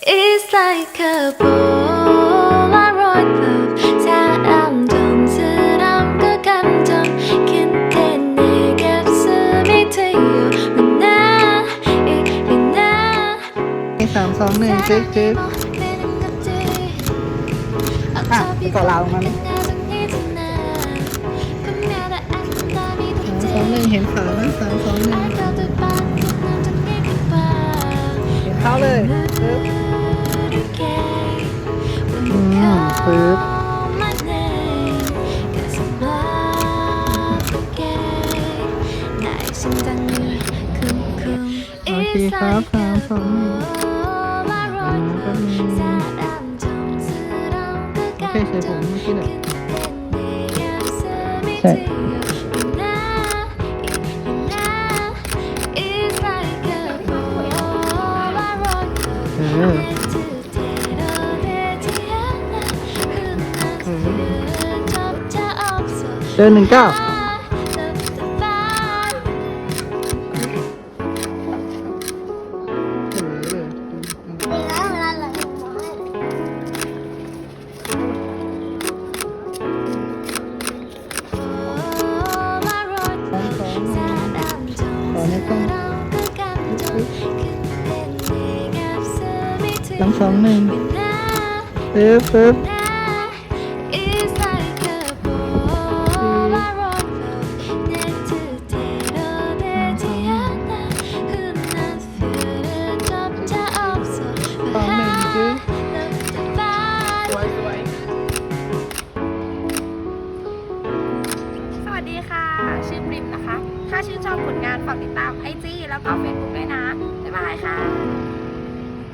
It's like a Polaroid of 사람정스러운 그 감정 근데 내 가슴이 뛰어 나 이게 나 3 2 1จึ๊กไปเกาะลาวมาเลย3 2 1เห็นขานะ3 2 1เห็นเขาเลยปึ๊บปึ๊บโอเคครับ3 2 1โอเคใส่ผมเมื่อกี้แหละใช่เดิน193 2 1ปึ๊บ